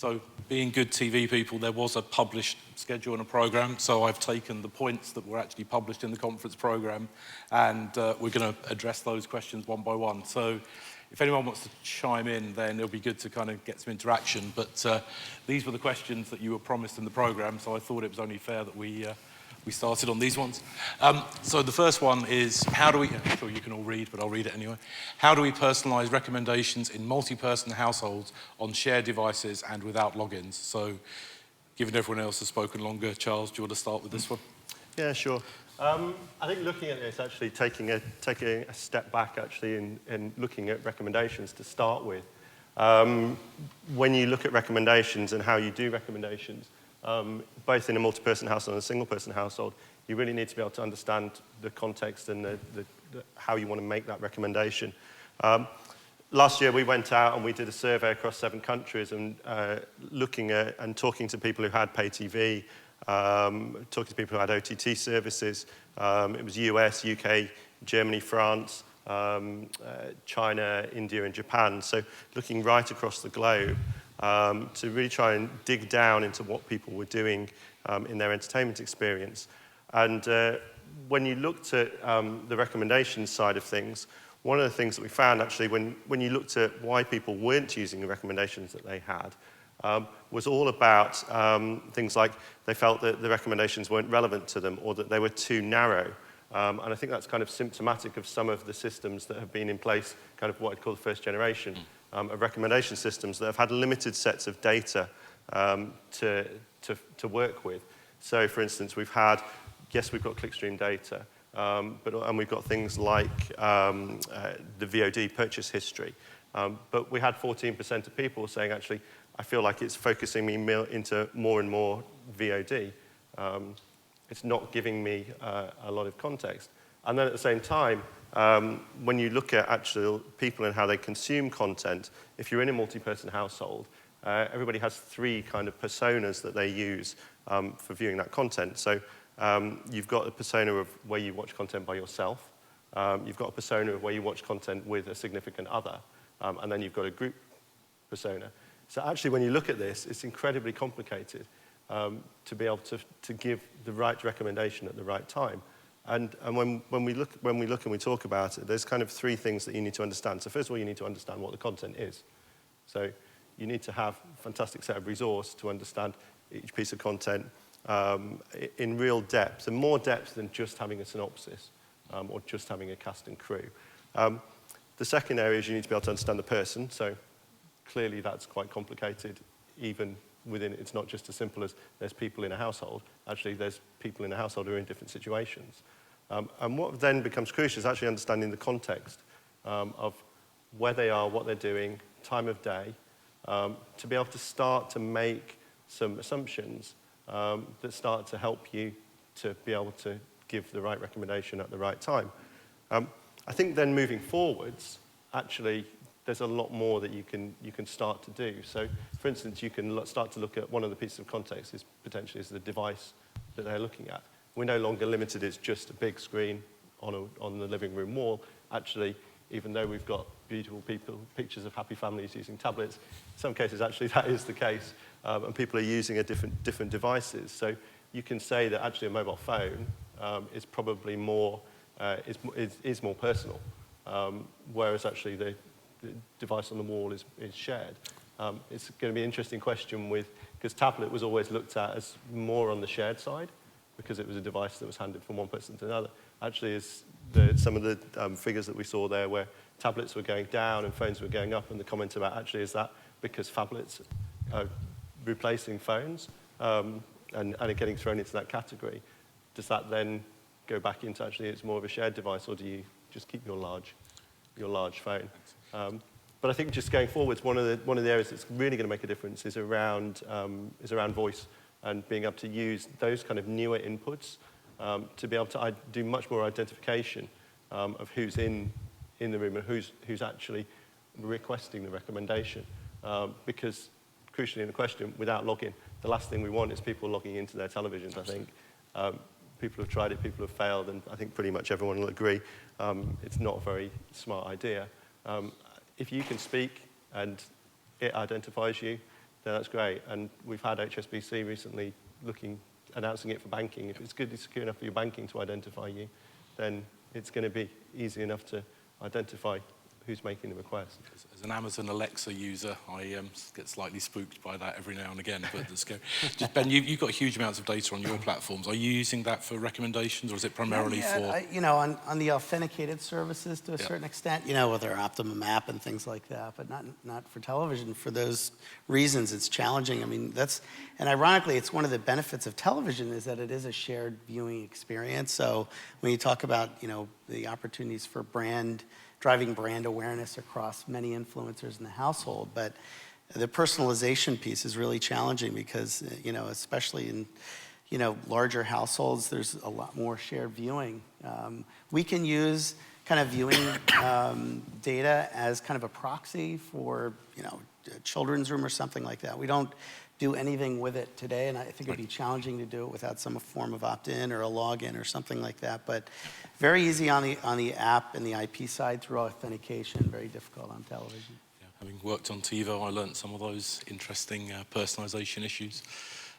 So, being good TV people, there was a published schedule and a programme, so I've taken the points that were actually published in the conference programme, and we're going to address those questions one by one. So, if anyone wants to chime in, then it'll be good to kind of get some interaction. But these were the questions that you were promised in the programme, so I thought it was only fair that we started on these ones. So the first one is, how do we, I'm sure you can all read, but I'll read it anyway. How do we personalise recommendations in multi-person households on shared devices and without logins? So, given everyone else has spoken longer, Charles, do you want to start with this one? Yeah, sure. I think looking at this, actually taking a step back, actually, in looking at recommendations to start with. When you look at recommendations and how you do recommendations, both in a multi-person household and a single-person household, you really need to be able to understand the context and how you want to make that recommendation. Last year, we went out and we did a survey across 7 countries and looking at and talking to people who had pay TV, talking to people who had OTT services. It was US, UK, Germany, France, China, India, and Japan. So looking right across the globe to really try and dig down into what people were doing in their entertainment experience. And when you looked at the recommendations side of things, one of the things that we found actually when you looked at why people weren't using the recommendations that they had was all about things like they felt that the recommendations weren't relevant to them or that they were too narrow. And I think that's kind of symptomatic of some of the systems that have been in place, kind of what I'd call the first generation of recommendation systems that have had limited sets of data to work with. So, for instance, we've got clickstream data, and we've got things like the VOD purchase history. But we had 14% of people saying, actually, I feel like it's focusing me into more and more VOD. It's not giving me a lot of context. And then at the same time, when you look at actual people and how they consume content, if you're in a multi-person household, everybody has 3 kind of personas that they use for viewing that content. So you've got a persona of where you watch content by yourself. You've got a persona of where you watch content with a significant other. And then you've got a group persona. So actually, when you look at this, it's incredibly complicated to be able to give the right recommendation at the right time. And when we look and we talk about it, there's kind of 3 things that you need to understand. So first of all, you need to understand what the content is. So you need to have a fantastic set of resource to understand each piece of content in real depth, and more depth than just having a synopsis or just having a cast and crew. The second area is you need to be able to understand the person. So clearly that's quite complicated, even within, it's not just as simple as there's people in a household. Actually, there's people in a household who are in different situations. And what then becomes crucial is actually understanding the context of where they are, what they're doing, time of day, to be able to start to make some assumptions that start to help you to be able to give the right recommendation at the right time. I think then moving forwards, actually, there's a lot more that you can start to do. So, for instance, you can start to look at one of the pieces of context is potentially is the device that they're looking at. We're no longer limited as just a big screen on the living room wall. Actually, even though we've got beautiful pictures of happy families using tablets, in some cases actually that is the case, and people are using different devices. So you can say that actually a mobile phone is probably more is more personal, whereas actually the device on the wall is shared. It's going to be an interesting question because tablet was always looked at as more on the shared side because it was a device that was handed from one person to another. Actually, some of the figures that we saw there where tablets were going down and phones were going up, and the comment about actually is that because tablets are replacing phones and are getting thrown into that category, does that then go back into actually it's more of a shared device, or do you just keep your large phone? But I think just going forwards, one of the areas that's really going to make a difference is around voice and being able to use those kind of newer inputs to be able to do much more identification of who's in the room and who's actually requesting the recommendation. Because crucially in the question, without login, the last thing we want is people logging into their televisions, I think. People have tried it, people have failed, and I think pretty much everyone will agree it's not a very smart idea. If you can speak and it identifies you, then that's great. And we've had HSBC recently announcing it for banking. If it's good, it's secure enough for your banking to identify you, then it's going to be easy enough to identify who's making the request. As an Amazon Alexa user, I get slightly spooked by that every now and again. But just Ben, you've got huge amounts of data on your platforms. Are you using that for recommendations, or is it primarily for? On the authenticated services to a certain extent, with our Optimum app and things like that, but not for television. For those reasons, it's challenging. I mean, and ironically, it's one of the benefits of television is that it is a shared viewing experience. So when you talk about, the opportunities for driving brand awareness across many influencers in the household. But the personalization piece is really challenging because, especially in, larger households, there's a lot more shared viewing. We can use kind of viewing data as kind of a proxy for, a children's room or something like that. We don't do anything with it today, and I think it'd be challenging to do it without some form of opt-in or a login or something like that. But very easy on the app and the IP side through authentication, very difficult on television. Yeah, having worked on TiVo, I learned some of those interesting personalisation issues.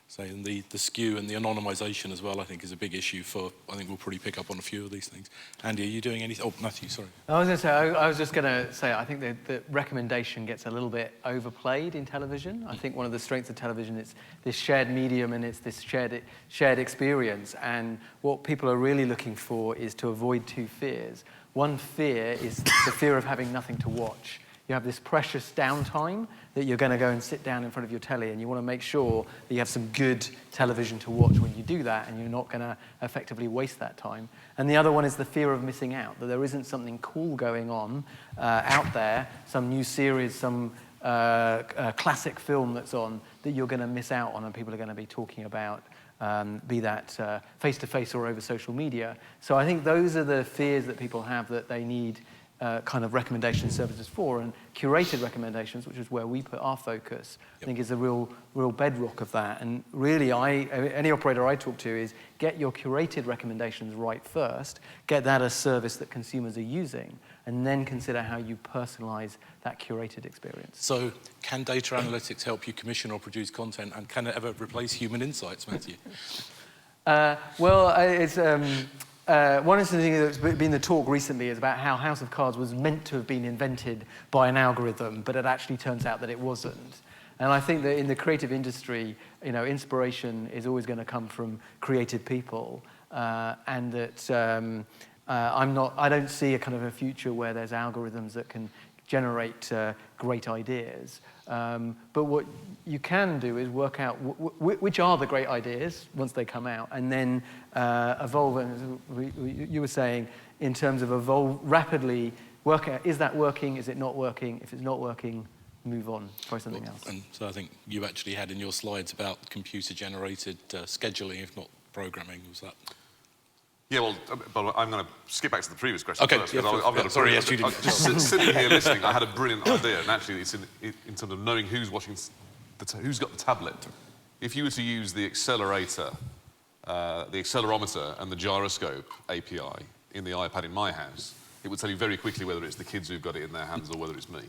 So the skew and the anonymisation as well, I think, is a big issue I think we'll probably pick up on a few of these things. Andy, are you doing anything? Oh, Matthew, sorry. I was just going to say, I think the recommendation gets a little bit overplayed in television. I think one of the strengths of television is this shared medium and it's this shared experience. And what people are really looking for is to avoid two fears. One fear is the fear of having nothing to watch. You have this precious downtime that you're going to go and sit down in front of your telly, and you want to make sure that you have some good television to watch when you do that, and you're not going to effectively waste that time. And the other one is the fear of missing out, that there isn't something cool going on out there, some new series, some classic film that's on, that you're going to miss out on and people are going to be talking about, be that face-to-face or over social media. So I think those are the fears that people have that they need kind of recommendation services for, and curated recommendations, which is where we put our focus, I think is a real bedrock of that. And really, any operator I talk to is get your curated recommendations right first, get that as service that consumers are using, and then consider how you personalize that curated experience. So can data analytics help you commission or produce content, and can it ever replace human insights, Matthew? One of the things that's been the talk recently is about how House of Cards was meant to have been invented by an algorithm, but it actually turns out that it wasn't. And I think that in the creative industry, inspiration is always going to come from creative people, and that I don't see a kind of a future where there's algorithms that can generate great ideas. But what you can do is work out which are the great ideas once they come out, and then evolve. And you were saying, in terms of evolve rapidly, work out, is that working? Is it not working? If it's not working, move on, try something else. And so I think you actually had in your slides about computer-generated scheduling, if not programming. Was that? Yeah, well, but I'm going to skip back to the previous question first. Yeah, I've got sorry, yes, you did. Just sitting here listening, I had a brilliant idea, and actually it's in terms of knowing who's watching, who's got the tablet. If you were to use the accelerator, the accelerometer and the gyroscope API in the iPad in my house, it would tell you very quickly whether it's the kids who've got it in their hands or whether it's me.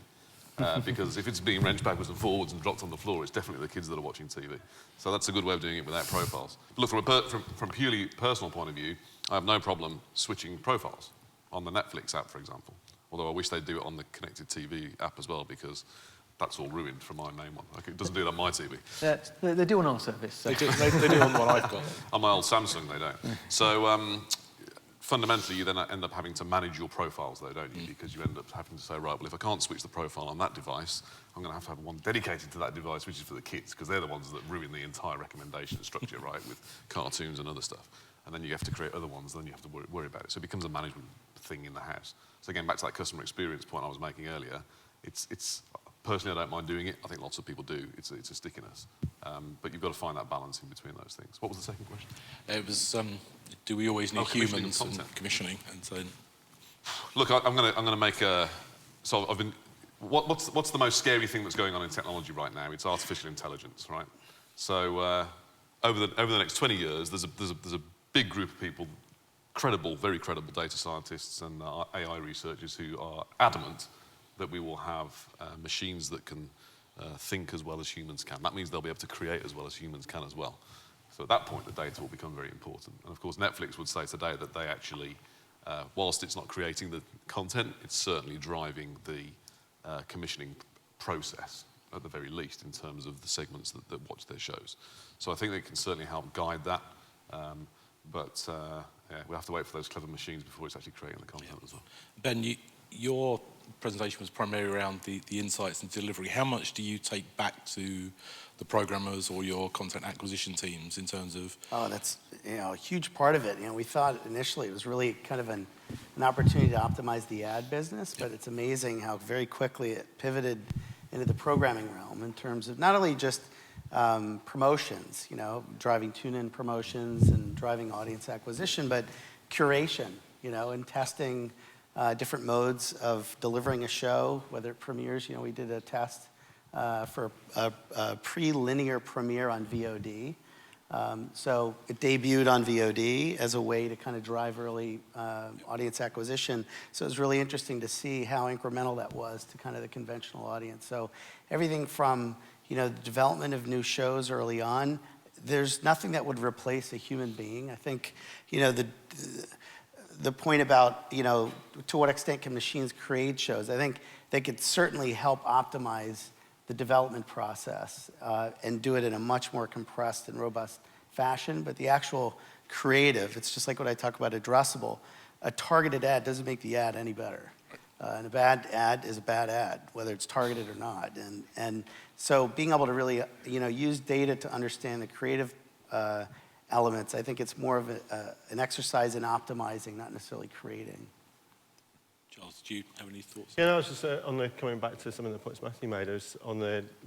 Because if it's being wrenched backwards and forwards and dropped on the floor, it's definitely the kids that are watching TV. So that's a good way of doing it without profiles. But look, from a purely personal point of view, I have no problem switching profiles on the Netflix app, for example. Although I wish they'd do it on the connected TV app as well, because that's all ruined from my main one. Like, it doesn't do it on my TV. They do on our service. So. They do on what I've got. On my old Samsung, they don't. So fundamentally, you then end up having to manage your profiles, though, don't you? Because you end up having to say, right, well, if I can't switch the profile on that device, I'm going to have one dedicated to that device, which is for the kids, because they're the ones that ruin the entire recommendation structure, right, with cartoons and other stuff. And then you have to create other ones, then you have to worry about it. So it becomes a management thing in the house. So again, back to that customer experience point I was making earlier, it's personally, I don't mind doing it. I think lots of people do. It's a stickiness. But you've got to find that balance in between those things. What was the second question? It was, do we always need humans in commissioning? And so, look, I'm going to make a. So I've been. What's the most scary thing that's going on in technology right now? It's artificial intelligence, right? So over the next 20 years, there's a big group of people, very credible data scientists and AI researchers who are adamant that we will have machines that can think as well as humans can. That means they'll be able to create as well as humans can as well. So at that point, the data will become very important. And of course, Netflix would say today that they actually, whilst it's not creating the content, it's certainly driving the commissioning process, at the very least, in terms of the segments that watch their shows. So I think they can certainly help guide that. But we have to wait for those clever machines before it's actually creating the content as well. Ben, your presentation was primarily around the insights and delivery. How much do you take back to the programmers or your content acquisition teams in terms of? Oh, that's a huge part of it. We thought initially it was really kind of an opportunity to optimize the ad business, but it's amazing how very quickly it pivoted into the programming realm in terms of not only just promotions, driving tune-in promotions and driving audience acquisition, but curation, and testing different modes of delivering a show, whether it premieres. We did a test for a pre-linear premiere on VOD. So it debuted on VOD as a way to kind of drive early audience acquisition. So it was really interesting to see how incremental that was to kind of the conventional audience. So everything from the development of new shows early on, there's nothing that would replace a human being. I think the point about to what extent can machines create shows, I think they could certainly help optimize the development process and do it in a much more compressed and robust fashion. But the actual creative, it's just like what I talk about addressable. A targeted ad doesn't make the ad any better. And a bad ad is a bad ad, whether it's targeted or not. And so being able to really use data to understand the creative elements, I think it's more of an exercise in optimizing, not necessarily creating. Charles, do you have any thoughts? Yeah, no, I was just coming back to some of the points Matthew made. Is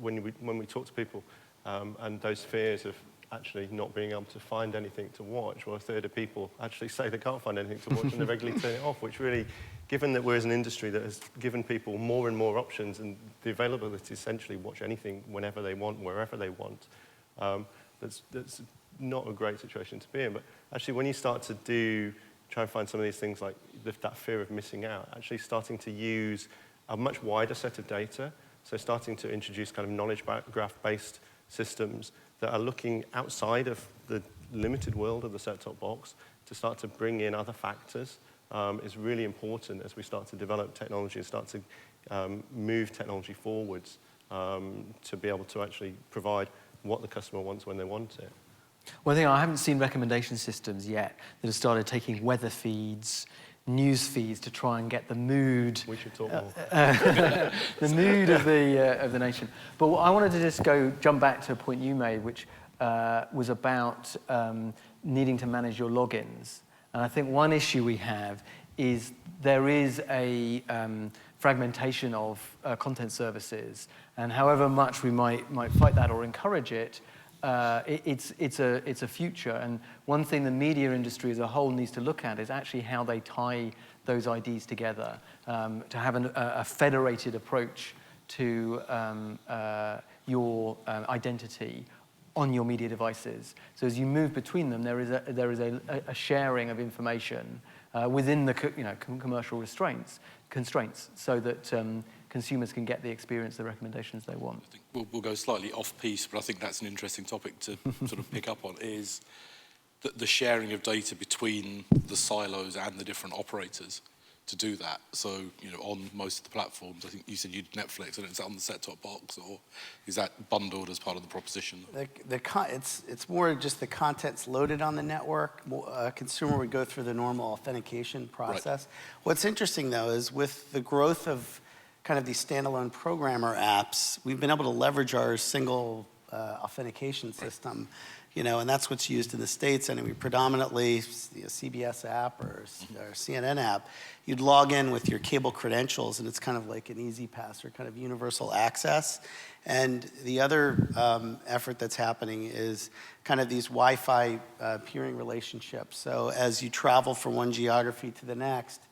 when we talk to people and those fears of actually not being able to find anything to watch. Well, a third of people actually say they can't find anything to watch and they regularly turn it off, which really, given that we're as an industry that has given people more and more options and the availability to essentially watch anything whenever they want, wherever they want, that's not a great situation to be in. But actually, when you start to try and find some of these things like that fear of missing out, actually starting to use a much wider set of data, so starting to introduce kind of knowledge graph-based systems that are looking outside of the limited world of the set-top box to start to bring in other factors is really important as we start to develop technology and start to move technology forwards to be able to actually provide what the customer wants when they want it. One thing, I haven't seen recommendation systems yet that have started taking weather feeds, news feeds to try and get the mood. We should talk more. The mood of the nation. But I wanted to just jump back to a point you made, which was about needing to manage your logins. And I think one issue we have is there is a fragmentation of content services, and however much we might fight that or encourage it, it's a future. And one thing the media industry as a whole needs to look at is actually how they tie those IDs together, to have a federated approach to your identity on your media devices. So as you move between them, there is a sharing of information within the commercial constraints, so that consumers can get the experience, the recommendations they want. I think we'll go slightly off piece, but I think that's an interesting topic to sort of pick up on, is the sharing of data between the silos and the different operators to do that. So, on most of the platforms, I think you said you'd Netflix, and is that on the set-top box, or is that bundled as part of the proposition? It's more just the content's loaded on the network. A consumer would go through the normal authentication process. Right. What's interesting, though, is with the growth of kind of these standalone programmer apps, we've been able to leverage our single authentication system, and that's what's used in the States. And we predominantly, CBS app or CNN app, you'd log in with your cable credentials, and it's kind of like an easy pass or kind of universal access. And the other effort that's happening is kind of these Wi-Fi peering relationships. So as you travel from one geography to the next,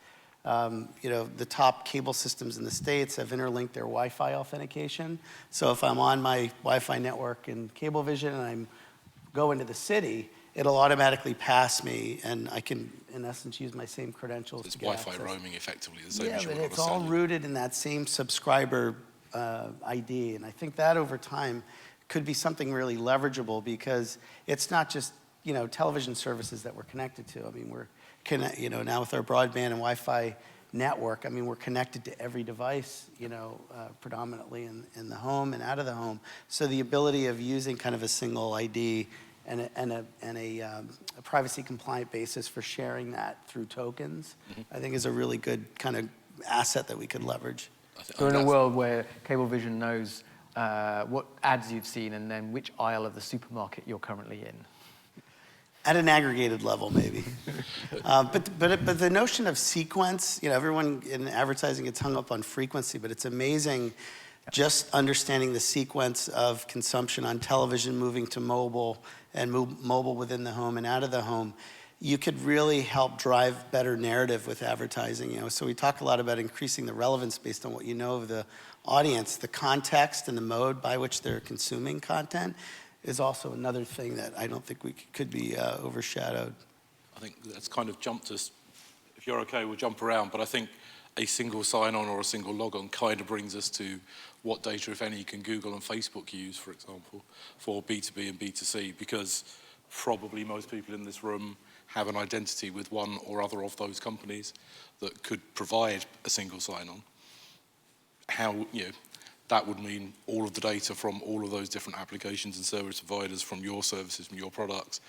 the top cable systems in the States have interlinked their Wi-Fi authentication. So if I'm on my Wi-Fi network in Cablevision and I'm going to the city, it'll automatically pass me, and I can, in essence, use my same credentials. So it's Wi-Fi roaming, effectively. The same but it's all rooted in that same subscriber ID. And I think that over time could be something really leverageable, because it's not just, television services that we're connected to. I mean, now with our broadband and Wi-Fi network, I mean, we're connected to every device, predominantly in the home and out of the home. So the ability of using kind of a single ID and a privacy compliant basis for sharing that through tokens, I think is a really good kind of asset that we could leverage. So in a world where Cablevision knows what ads you've seen and then which aisle of the supermarket you're currently in. At an aggregated level, maybe. But the notion of sequence, everyone in advertising gets hung up on frequency, but it's amazing just understanding the sequence of consumption on television, moving to mobile, and mobile within the home and out of the home. You could really help drive better narrative with advertising. So we talk a lot about increasing the relevance based on what you know of the audience. The context and the mode by which they're consuming content is also another thing that I don't think could be overshadowed. I think that's kind of jumped us. If you're okay, we'll jump around, but I think a single sign-on or a single log-on kind of brings us to what data, if any, can Google and Facebook use, for example, for B2B and B2C, because probably most people in this room have an identity with one or other of those companies that could provide a single sign-on. How, that would mean all of the data from all of those different applications and service providers, from your services, from your products,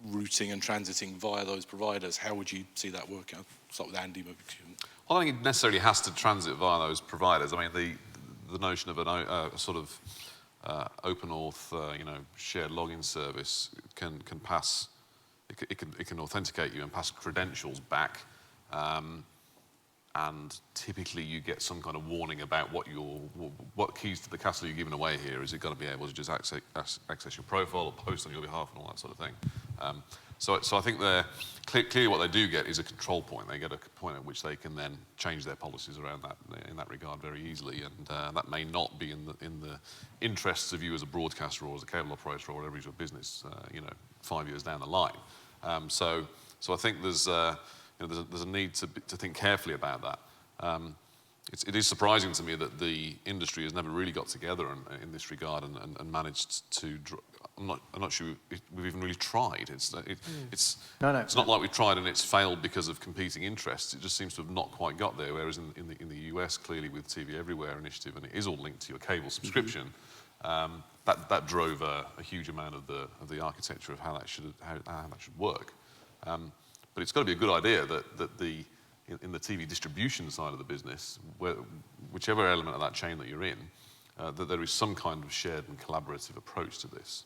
routing and transiting via those providers. How would you see that work out? Start with Andy, maybe. Well, I don't think it necessarily has to transit via those providers. I mean, the notion of a sort of open auth, shared login service can pass. It can authenticate you and pass credentials back. And typically you get some kind of warning about what keys to the castle you're giving away here. Is it going to be able to just access your profile or post on your behalf and all that sort of thing? So I think clearly what they do get is a control point. They get a point at which they can then change their policies around that in that regard very easily, and that may not be in the interests of you as a broadcaster or as a cable operator or whatever is your business, 5 years down the line. So I think there's a need to think carefully about that. It is surprising to me that the industry has never really got together in this regard and managed to. I'm not sure we've even really tried. It's not like we've tried and it's failed because of competing interests. It just seems to have not quite got there. Whereas in the US, clearly with TV Everywhere initiative, and it is all linked to your cable subscription, that drove a huge amount of the architecture of how that should work. But it's got to be a good idea that in the TV distribution side of the business, whichever element of that chain that you're in, that there is some kind of shared and collaborative approach to this.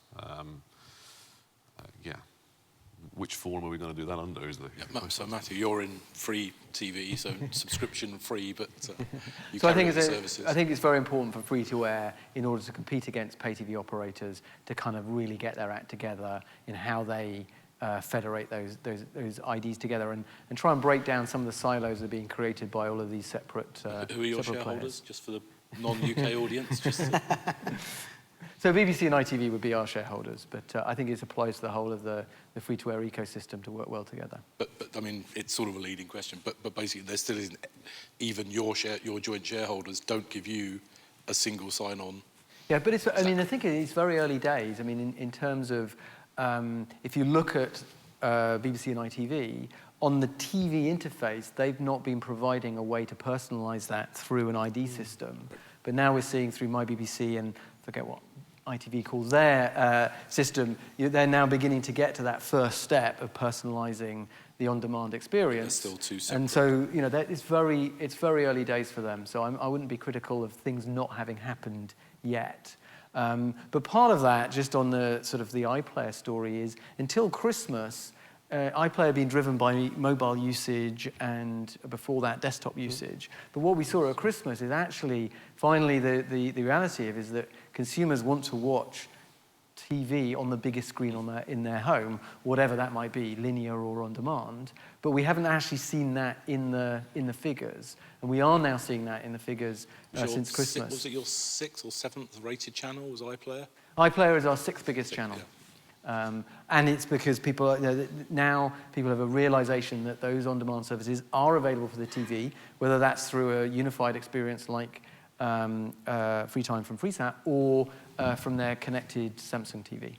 Which form are we going to do that under? So Matthew, you're in free TV, so subscription free, but you so carry the services. I think it's very important for free-to-air, in order to compete against pay TV operators, to kind of really get their act together in how they federate those IDs together and try and break down some of the silos that are being created by all of these separate Who are your shareholders, players. just for the non-UK audience? So BBC and ITV would be our shareholders, but I think it applies to the whole of the free-to-air ecosystem to work well together. But I mean, it's sort of a leading question, but basically there still isn't, even your joint shareholders don't give you a single sign-on. Yeah, but I think it's very early days. I mean, in terms of, if you look at BBC and ITV, on the TV interface, they've not been providing a way to personalize that through an ID system. But now we're seeing through MyBBC and I forget what ITV calls their system, they're now beginning to get to that first step of personalizing the on-demand experience. They're still too separate. And so, it's very early days for them. So I wouldn't be critical of things not having happened yet. But part of that, just on the sort of the iPlayer story, is until Christmas, iPlayer being driven by mobile usage and before that desktop usage. But what we saw at Christmas is actually finally the reality of is that consumers want to watch TV on the biggest screen in their home, whatever that might be, linear or on demand. But we haven't actually seen that in the figures, and we are now seeing that in the figures since Christmas. Was it your 6th or 7th rated channel? Was iPlayer? iPlayer is our 6th biggest channel. Yeah. And it's because now people have a realization that those on-demand services are available for the TV, whether that's through a unified experience like free time from FreeSat or from their connected Samsung TV.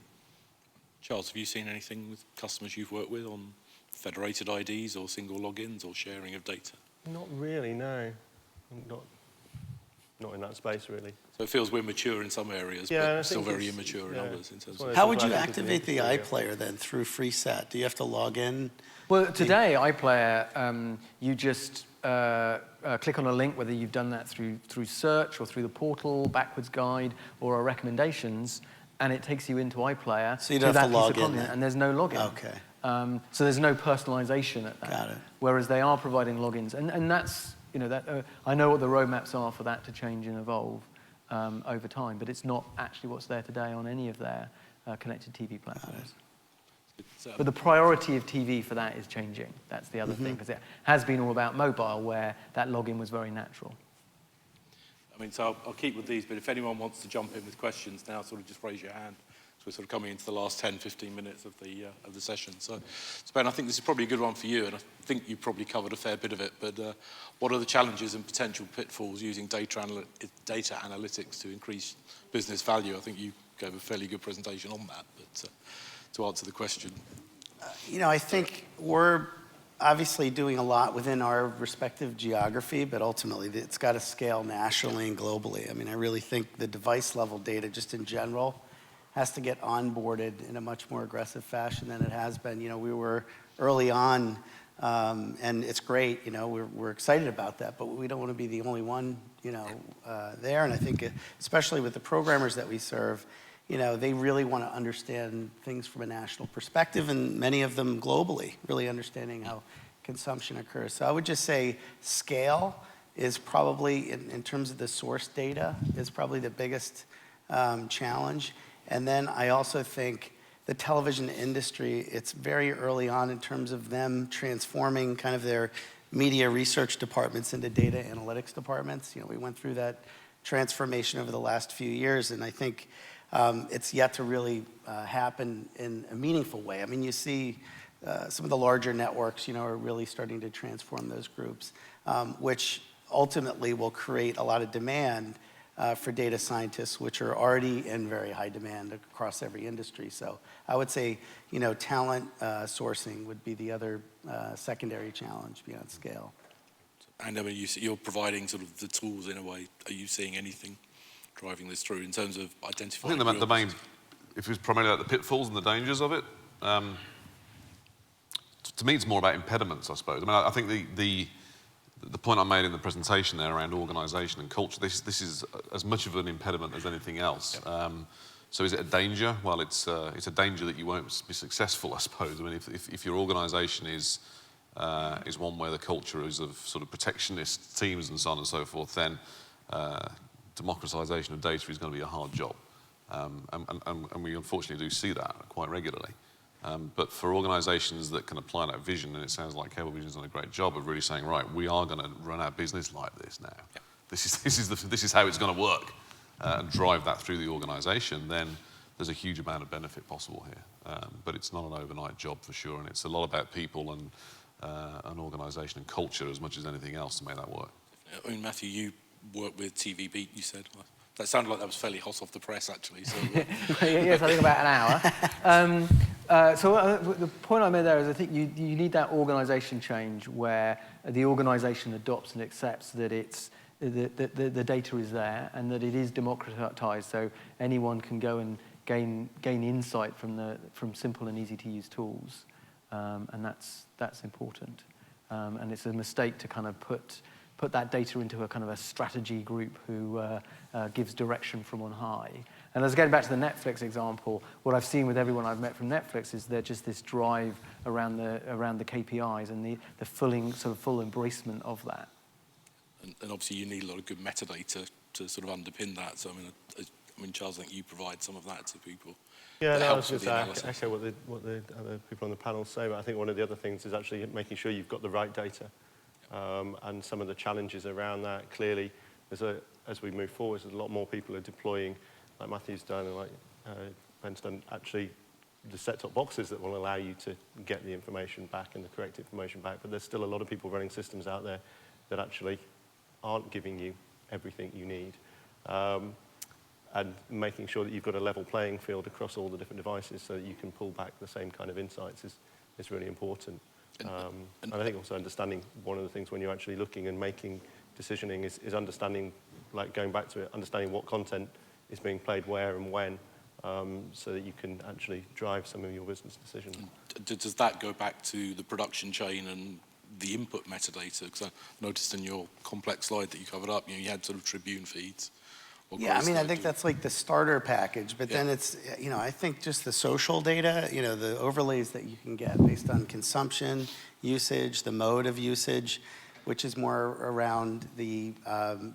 Charles, have you seen anything with customers you've worked with on federated IDs or single logins or sharing of data? Not really, no. Not in that space, really. So it feels we're mature in some areas, Yeah, I but still think very it's- immature in yeah. others in terms It's one of... of How would you I think it's an activate the industry, iPlayer then through FreeSat? Do you have to log in? Well, today, iPlayer, you just click on a link, whether you've done that through search or through the portal, backwards guide, or our recommendations, and it takes you into iPlayer. So you don't have to log in content, then? and there's no login. Okay. So there's no personalization at that. Got it. Whereas they are providing logins, and that's, you know, that I know what the roadmaps are for that to change and evolve over time, but it's not actually what's there today on any of their connected TV platforms. But the priority of TV for that is changing. That's the other thing, because it has been all about mobile, where that login was very natural. I mean, so I'll keep with these, but if anyone wants to jump in with questions now, sort of just raise your hand. So we're sort of coming into the last 10, 15 minutes of the session. So, Ben, I think this is probably a good one for you, and I think you probably covered a fair bit of it, but what are the challenges and potential pitfalls using data analytics to increase business value? I think you gave a fairly good presentation on that, but to answer the question. You know, I think we're obviously doing a lot within our respective geography, but ultimately it's got to scale nationally and globally. I mean, I really think the device level data just in general has to get onboarded in a much more aggressive fashion than it has been. You know, we were early on, and it's great, you know, we're excited about that, but we don't want to be the only one, you know, there. And I think especially with the programmers that we serve, you know, they really want to understand things from a national perspective, and many of them globally, really understanding how consumption occurs. So I would just say scale is probably, in terms of the source data, is probably the biggest challenge. And then I also think the television industry, it's very early on in terms of them transforming kind of their media research departments into data analytics departments. You know, we went through that transformation over the last few years, and I think it's yet to really happen in a meaningful way. I mean, you see some of the larger networks, you know, are really starting to transform those groups, which ultimately will create a lot of demand for data scientists, which are already in very high demand across every industry. So I would say, you know, talent sourcing would be the other secondary challenge beyond scale. And I mean, you're providing sort of the tools in a way. Are you seeing anything driving this through in terms of identifying? I think the main, if it was primarily like the pitfalls and the dangers of it, to me it's more about impediments, I suppose. I mean, I think the point I made in the presentation there around organisation and culture, this is as much of an impediment as anything else. Yep. So is it a danger? Well, it's a danger that you won't be successful, I suppose. I mean, if your organisation is one where the culture is of sort of protectionist teams and so on and so forth, then democratisation of data is going to be a hard job. And we unfortunately do see that quite regularly. But for organisations that can apply that vision, and it sounds like Cablevision's done a great job of really saying, right, we are going to run our business like this now. Yep. This is how it's going to work, and drive that through the organisation. Then there's a huge amount of benefit possible here. But it's not an overnight job for sure, and it's a lot about people and an organisation and culture as much as anything else to make that work. I mean, Matthew, you work with TV Beat, you said. That sounded like that was fairly hot off the press, actually. So, yes, I think about an hour. The point I made there is I think you need that organisation change where the organisation adopts and accepts that the data is there and that it is democratised, so anyone can go and gain insight from simple and easy to use tools, and that's important. And it's a mistake to kind of put that data into a kind of a strategy group who gives direction from on high. And as getting back to the Netflix example, what I've seen with everyone I've met from Netflix is they're just this drive around the KPIs and the full embracement of that. And obviously you need a lot of good metadata to sort of underpin that. So I mean, Charles, I think you provide some of that to people. Yeah, no, I was going to say, echo what the other people on the panel say, but I think one of the other things is actually making sure you've got the right data. And some of the challenges around that, clearly, as we move forward, there's a lot more people are deploying, like Matthew's done and like Ben's done, actually the set-top boxes that will allow you to get the information back and the correct information back. But there's still a lot of people running systems out there that actually aren't giving you everything you need. And making sure that you've got a level playing field across all the different devices so that you can pull back the same kind of insights is really important. And I think also understanding one of the things when you're actually looking and making decisioning is understanding, like going back to it, understanding what content is being played where and when, so that you can actually drive some of your business decisions. Does that go back to the production chain and the input metadata? Because I noticed in your complex slide that you covered up, you had sort of Tribune feeds. Yeah, I mean, I think that's like the starter package, but then it's, I think just the social data, the overlays that you can get based on consumption, usage, the mode of usage, which is more around the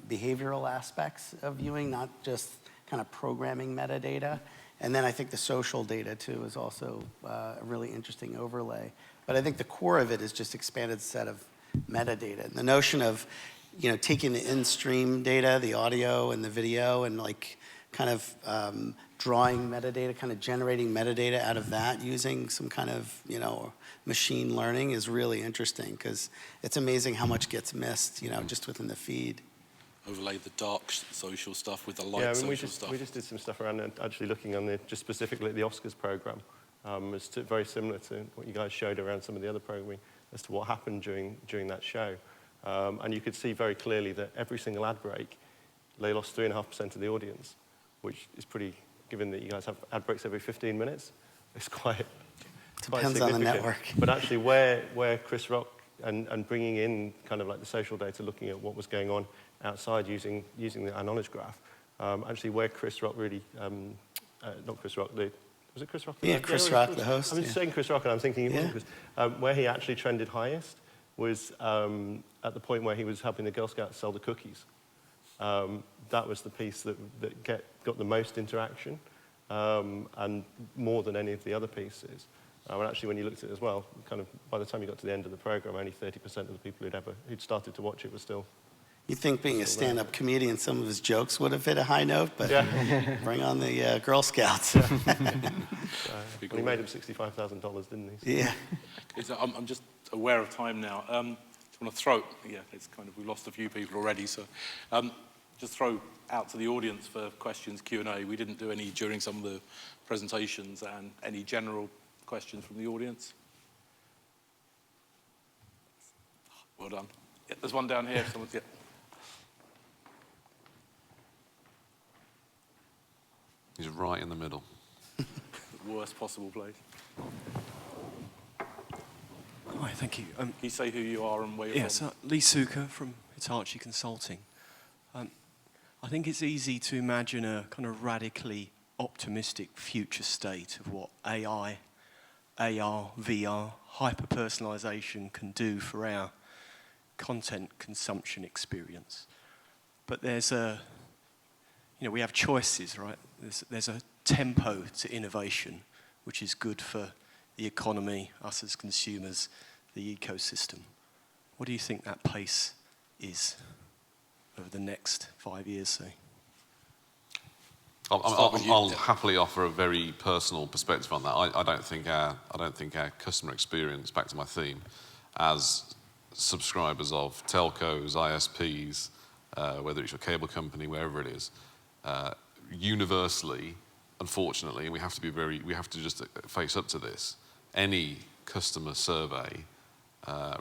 behavioral aspects of viewing, not just kind of programming metadata. And then I think the social data, too, is also a really interesting overlay. But I think the core of it is just expanded set of metadata. And the notion of taking the in-stream data, the audio and the video, and like kind of drawing metadata, kind of generating metadata out of that using some kind of, machine learning is really interesting because it's amazing how much gets missed, just within the feed. Overlay the dark social stuff with the light social stuff. We just did some stuff around actually looking on just specifically at the Oscars program. It's very similar to what you guys showed around some of the other programming as to what happened during that show. And you could see very clearly that every single ad break, they lost 3.5% of the audience, which is pretty, given that you guys have ad breaks every 15 minutes, it's quite Depends on the network. But actually where Chris Rock and bringing in kind of like the social data, looking at what was going on outside using our knowledge graph, actually where Chris Rock really, not Chris Rock, was it Chris Rock? Yeah, Chris Rock, the host. I'm saying Chris Rock, and I'm thinking it wasn't Chris. Where he actually trended highest was at the point where he was helping the Girl Scouts sell the cookies. That was the piece that got the most interaction, and more than any of the other pieces. And actually, when you looked at it as well, kind of by the time you got to the end of the program, only 30% of the people who'd started to watch it were still. You think being a stand-up comedian, some of his jokes would have hit a high note, but bring on the Girl Scouts. He made him $65,000, didn't he? Yeah. I'm just aware of time now. I want to throw, it's kind of, we've lost a few people already, so just throw out to the audience for questions, Q&A. We didn't do any during some of the presentations, and any general questions from the audience? Well done. Yeah, there's one down here if someone's, He's right in the middle. The worst possible place. Hi, thank you. Can you say who you are and where you're from? Yes, Lee Suka from Hitachi Consulting. I think it's easy to imagine a kind of radically optimistic future state of what AI, AR, VR, hyper-personalization can do for our content consumption experience. But there's we have choices, right? There's a tempo to innovation, which is good for the economy, us as consumers, the ecosystem. What do you think that pace over the next 5 years, say? I'll happily offer a very personal perspective on that. I don't think our customer experience, back to my theme, as subscribers of telcos, ISPs, whether it's your cable company, wherever it is, universally, unfortunately, we have to just face up to this. Any customer survey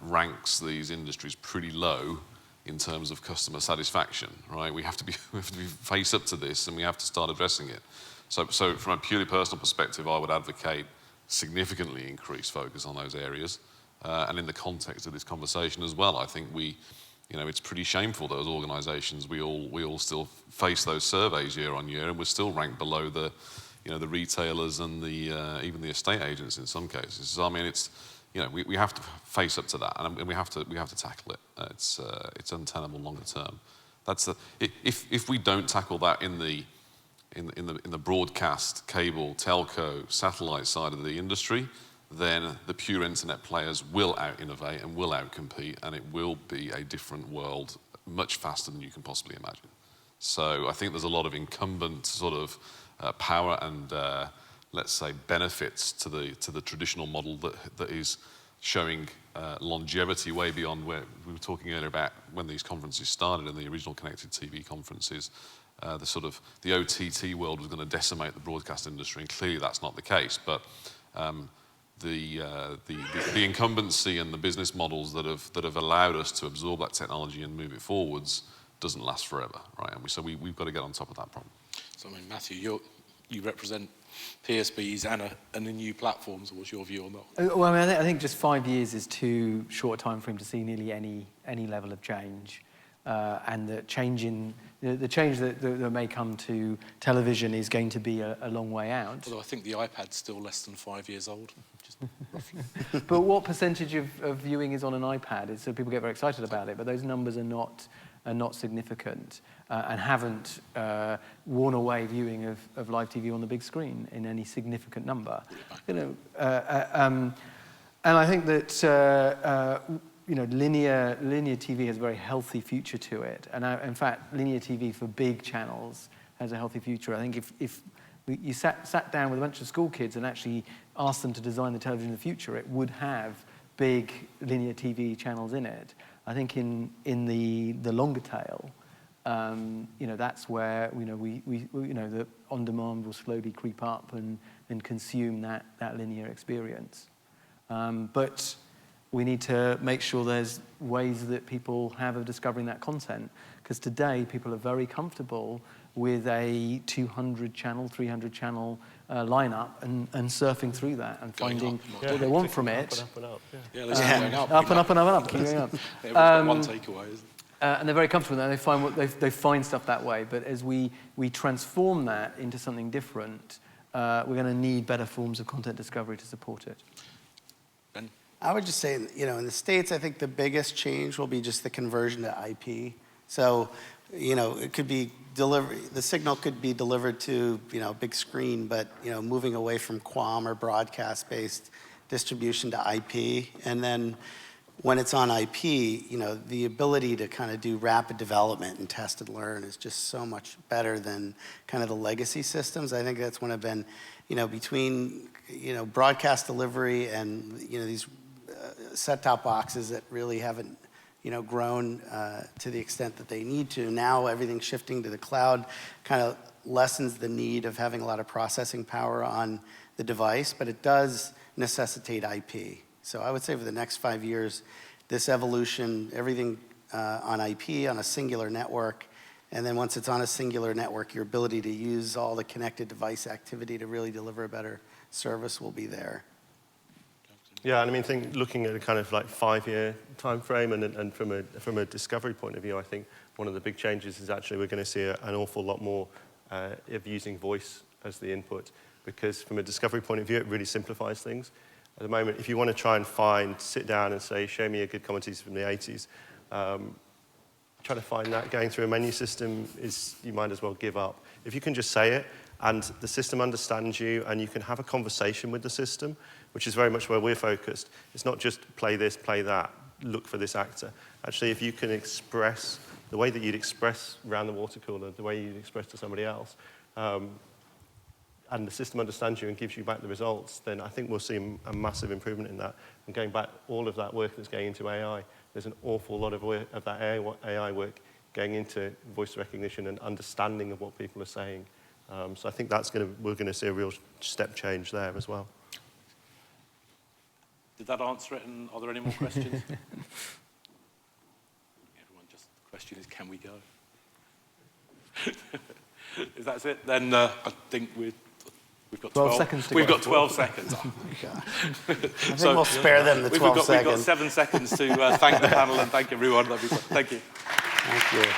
ranks these industries pretty low in terms of customer satisfaction, right? We have to be face up to this, and we have to start addressing it. So from a purely personal perspective, I would advocate significantly increased focus on those areas, and in the context of this conversation as well, I think it's pretty shameful that as organisations we all still face those surveys year on year, and we're still ranked below the retailers and even the estate agents in some cases. So I mean, it's we have to face up to that, and we have to tackle it. It's untenable longer term. If we don't tackle that in the broadcast, cable, telco, satellite side of the industry, then the pure internet players will out-innovate and will out-compete, and it will be a different world much faster than you can possibly imagine. So I think there's a lot of incumbent sort of power and let's say benefits to the traditional model that is showing longevity way beyond where we were talking earlier about when these conferences started and the original connected TV conferences. The OTT world was going to decimate the broadcast industry, and clearly that's not the case. But the incumbency and the business models that have allowed us to absorb that technology and move it forwards doesn't last forever, right? And so we've got to get on top of that problem. So, I mean, Matthew, you represent PSBs and the new platforms. So what's your view on that? Well, I think just 5 years is too short a time frame to see nearly any level of change. And the change that may come to television is going to be a long way out. Although I think the iPad's still less than 5 years old, just roughly. But what percentage of viewing is on an iPad? So people get very excited about it, but those numbers are not significant and haven't worn away viewing of live TV on the big screen in any significant number. And I think that linear TV has a very healthy future to it, and in fact, linear TV for big channels has a healthy future. I think if you sat down with a bunch of school kids and actually asked them to design the television of the future, it would have big linear TV channels in it. I think in the longer tail, that's where the on demand will slowly creep up and consume that linear experience. But we need to make sure there's ways that people have of discovering that content, because today people are very comfortable with a 200 channel, 300 channel lineup and surfing through that and finding what they want from it. Up and up, yeah. Yeah, they keep going up. Up and up and up and up, keep going up. Everyone's got one takeaway, isn't it? And they're very comfortable with that. They find stuff that way. But as we transform that into something different, we're going to need better forms of content discovery to support it. Ben? I would just say, in the States, I think the biggest change will be just the conversion to IP. So, it could be the signal could be delivered to, a big screen, but, moving away from QAM or broadcast-based distribution to IP. And then when it's on IP, the ability to kind of do rapid development and test and learn is just so much better than kind of the legacy systems. I think that's when I've been, between, broadcast delivery and, these set-top boxes that really haven't, grown to the extent that they need to. Now everything's shifting to the cloud, kind of lessens the need of having a lot of processing power on the device, but it does necessitate IP. So I would say for the next 5 years, this evolution, everything on IP, on a singular network, and then once it's on a singular network, your ability to use all the connected device activity to really deliver a better service will be there. Yeah, and I mean, looking at a kind of like 5-year time frame, and from a discovery point of view, I think one of the big changes is actually we're going to see an awful lot more of using voice as the input, because from a discovery point of view, it really simplifies things. At the moment, if you want to try and sit down and say, show me a good comedy from the 80s, trying to find that going through a menu system you might as well give up. If you can just say it, and the system understands you, and you can have a conversation with the system, which is very much where we're focused. It's not just play this, play that, look for this actor. Actually, if you can express the way that you'd express around the water cooler, the way you'd express to somebody else, and the system understands you and gives you back the results, then I think we'll see a massive improvement in that. And going back, all of that work that's going into AI, there's an awful lot of work of that AI work going into voice recognition and understanding of what people are saying. So I think we're going to see a real step change there as well. Did that answer it? And are there any more questions? Everyone, just the question is, can we go? If that's it, then I think we've got 12 seconds to We've go. got 12 seconds. Oh my gosh. I think we'll spare them the 12 seconds. We've got 7 seconds to thank the panel and thank everyone. Thank you. Thank you.